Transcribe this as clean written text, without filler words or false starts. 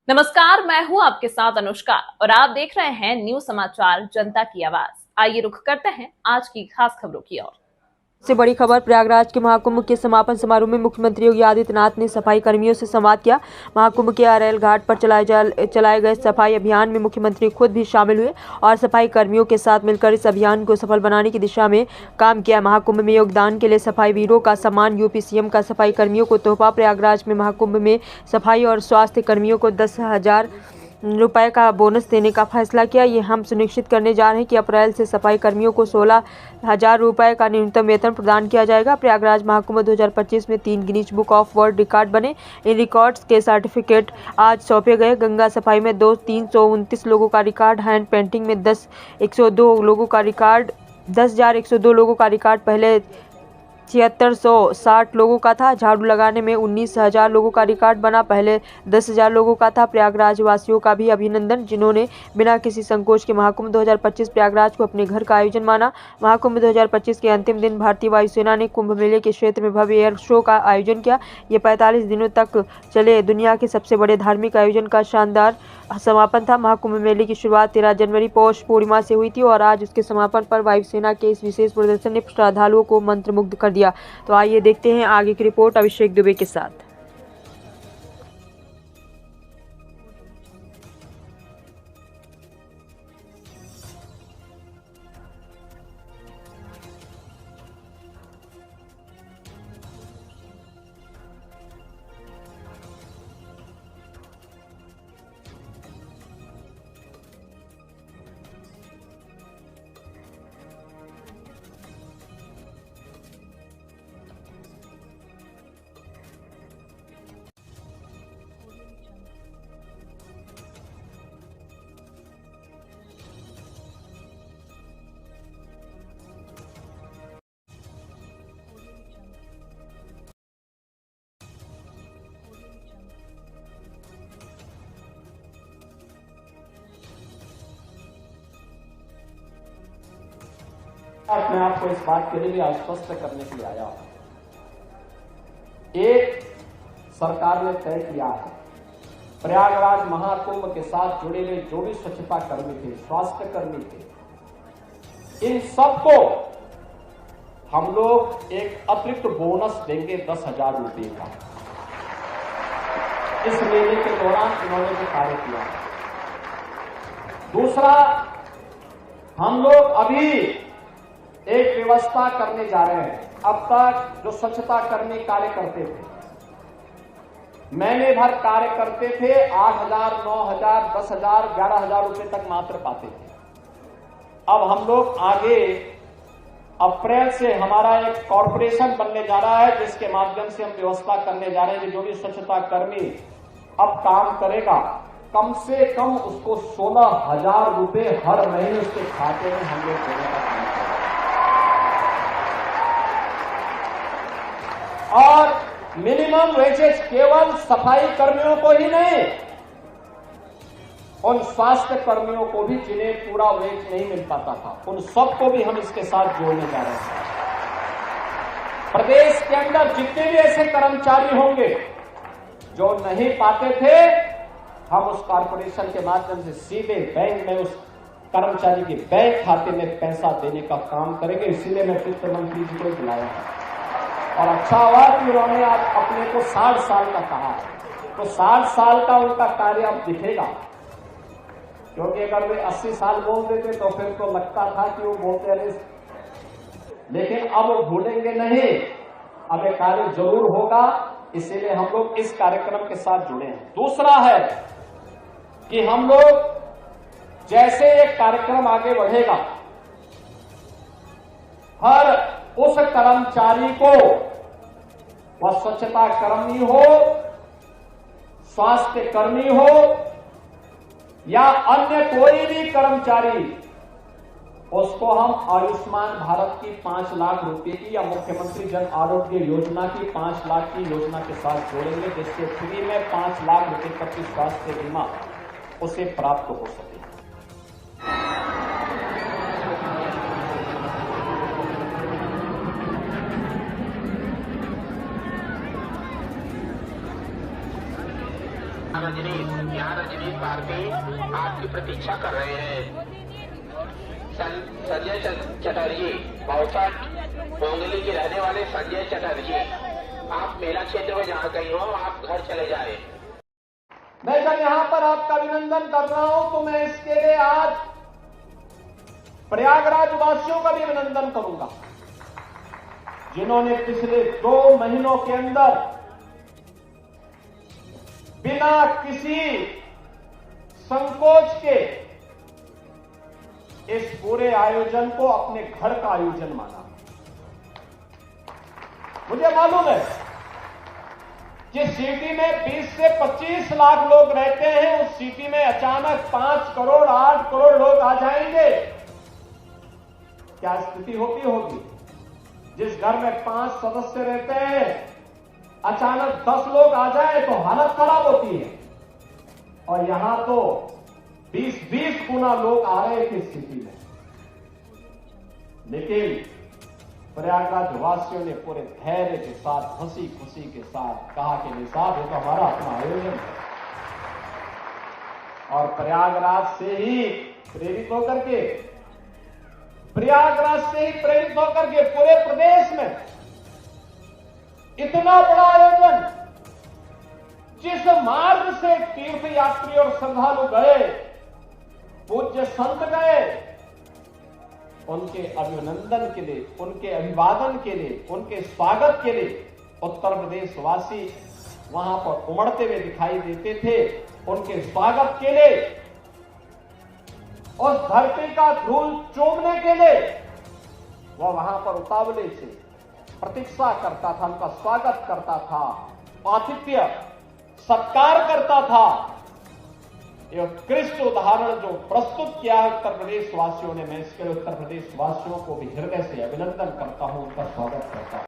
नमस्कार, मैं हूं आपके साथ अनुष्का और आप देख रहे हैं न्यूज समाचार जनता की आवाज। आइए रुख करते हैं आज की खास खबरों की ओर। से बड़ी खबर, प्रयागराज के महाकुंभ के समापन समारोह में मुख्यमंत्री योगी आदित्यनाथ ने सफाई कर्मियों से संवाद किया। महाकुंभ के अरैल घाट पर चलाए गए सफाई अभियान में मुख्यमंत्री खुद भी शामिल हुए और सफाई कर्मियों के साथ मिलकर इस अभियान को सफल बनाने की दिशा में काम किया। महाकुंभ में योगदान के लिए सफाई वीरों का सम्मान, यूपी सीएम का सफाई कर्मियों को तोहफा। प्रयागराज में महाकुंभ में सफाई और स्वास्थ्य कर्मियों को 10,000 रुपए का बोनस देने का फैसला किया। ये हम सुनिश्चित करने जा रहे हैं कि अप्रैल से सफाई कर्मियों को 16,000 रुपए का न्यूनतम वेतन प्रदान किया जाएगा। प्रयागराज महाकुंभ 2025 में 3 Guinness book of world record बने। इन रिकॉर्ड्स के सर्टिफिकेट आज सौंपे गए। गंगा सफाई में 329 लोगों का रिकॉर्ड, हैंड पेंटिंग में 10,102 लोगों का रिकॉर्ड, 10,102 लोगों का रिकॉर्ड पहले 7660 लोगों का था। झाड़ू लगाने में 19,000 लोगों का रिकॉर्ड बना, पहले 10,000 लोगों का था। प्रयागराज वासियों का भी अभिनंदन, जिन्होंने बिना किसी संकोच के महाकुंभ 2025 प्रयागराज को अपने घर का आयोजन माना। महाकुंभ 2025 के अंतिम दिन भारतीय वायुसेना ने कुंभ मेले के क्षेत्र में भव्य एयर शो का आयोजन किया। ये 45 दिनों तक चले दुनिया के सबसे बड़े धार्मिक आयोजन का शानदार समापन था। महाकुंभ मेले की शुरुआत 13 जनवरी पौष पूर्णिमा से हुई थी और आज उसके समापन पर वायुसेना के इस विशेष प्रदर्शन ने श्रद्धालुओं को मंत्रमुग्ध कर दिया। तो आइए देखते हैं आगे की रिपोर्ट अभिषेक दुबे के साथ। मैं आपको इस बात के लिए आश्वस्त करने के लिए आया हूं। एक सरकार ने तय किया है, प्रयागराज महाकुंभ के साथ जुड़े हुए जो भी स्वच्छता कर्मी थे, स्वास्थ्य कर्मी थे, इन सबको हम लोग एक अतिरिक्त बोनस देंगे 10,000 रुपये का। इस मेले के दौरान इन्होंने जो कार्य किया। दूसरा, हम लोग अभी एक व्यवस्था करने जा रहे हैं। अब तक जो स्वच्छता कर्मी कार्य करते थे, महीने भर कार्य करते थे, 8,000, 9,000, 10,000, 11,000 रुपए तक मात्र पाते थे। अब हम लोग आगे अप्रैल से हमारा एक कॉर्पोरेशन बनने जा रहा है, जिसके माध्यम से हम व्यवस्था करने जा रहे हैं कि जो भी स्वच्छता कर्मी अब काम करेगा, कम से कम उसको 16,000 रुपए हर महीने उसके खाते में हम लोग देने का काम करेंगे। और मिनिमम वेजेज केवल सफाई कर्मियों को ही नहीं, उन स्वास्थ्य कर्मियों को भी जिन्हें पूरा वेज नहीं मिल पाता था, उन सबको भी हम इसके साथ जोड़ने जा रहे हैं। प्रदेश के अंदर जितने भी ऐसे कर्मचारी होंगे जो नहीं पाते थे, हम उस कॉर्पोरेशन के माध्यम से सीधे बैंक में उस कर्मचारी के बैंक खाते में पैसा देने का काम करेंगे। इसीलिए मैं वित्त मंत्री जी को बुलाया है और अच्छा हुआ कि उन्होंने आज अपने को 60 साल का कहा है, तो 60 साल का उनका कार्य अब दिखेगा। क्योंकि अगर वे 80 साल बोल देते तो फिर तो लगता था कि वो बोलते रहे, लेकिन अब वो भूलेंगे नहीं, अब ये कार्य जरूर होगा। इसीलिए हम लोग इस कार्यक्रम के साथ जुड़े हैं। दूसरा है कि हम लोग जैसे एक कार्यक्रम आगे बढ़ेगा, हर उस कर्मचारी को, वह स्वच्छता कर्मी हो, स्वास्थ्य कर्मी हो या अन्य कोई भी कर्मचारी, उसको हम आयुष्मान भारत की 5 लाख रुपए की या मुख्यमंत्री जन आरोग्य योजना की 5 लाख की योजना के साथ जोड़ेंगे, जिससे फ्री में 5 लाख रुपए तक की स्वास्थ्य बीमा उसे प्राप्त हो सके। रजनीश, यहाँ रजनीश भारती आपकी प्रतीक्षा कर रहे हैं। संजय चटर्जी, बहुचट पोंगली के रहने वाले संजय चटर्जी, आप मेला क्षेत्र में जहाँ कहीं हो आप घर चले जाए। मैं जब यहाँ पर आपका अभिनंदन कर रहा हूं तो मैं इसके लिए आज प्रयागराज वासियों का भी अभिनंदन करूंगा, जिन्होंने पिछले 2 महीनों के अंदर बिना किसी संकोच के इस पूरे आयोजन को अपने घर का आयोजन माना। मुझे मालूम है कि सिटी में 20 से 25 लाख लोग रहते हैं, उस सिटी में अचानक 5 करोड़ 8 करोड़ लोग आ जाएंगे, क्या स्थिति होगी? जिस घर में 5 सदस्य रहते हैं, अचानक 10 लोग आ जाए तो हालत खराब होती है। और यहां तो 20-20 गुना लोग आ रहे थे स्थिति में। लेकिन प्रयागराज वासियों ने पूरे धैर्य के साथ, हंसी खुशी के साथ कहा कि नहीं साहब, ये तो हमारा अपना आयोजन है। और प्रयागराज से ही प्रेरित होकर के पूरे प्रदेश में इतना बड़ा आयोजन, जिस मार्ग से तीर्थ यात्री और श्रद्धालु गए, पूज्य संत गए, उनके अभिनंदन के लिए, उनके अभिवादन के लिए, उनके स्वागत के लिए उत्तर प्रदेश वासी वहां पर उमड़ते हुए दिखाई देते थे। उनके स्वागत के लिए, उस धरती का धूल चूमने के लिए वह वहां पर उतावले से प्रतीक्षा करता था, उनका स्वागत करता था, आतिथ्य सत्कार करता था। यह उत्कृष्ट उदाहरण जो प्रस्तुत किया है उत्तर प्रदेश वासियों ने, मैं इसके लिए उत्तर प्रदेश वासियों को भी हृदय से अभिनंदन करता हूं, उनका स्वागत करता हूं।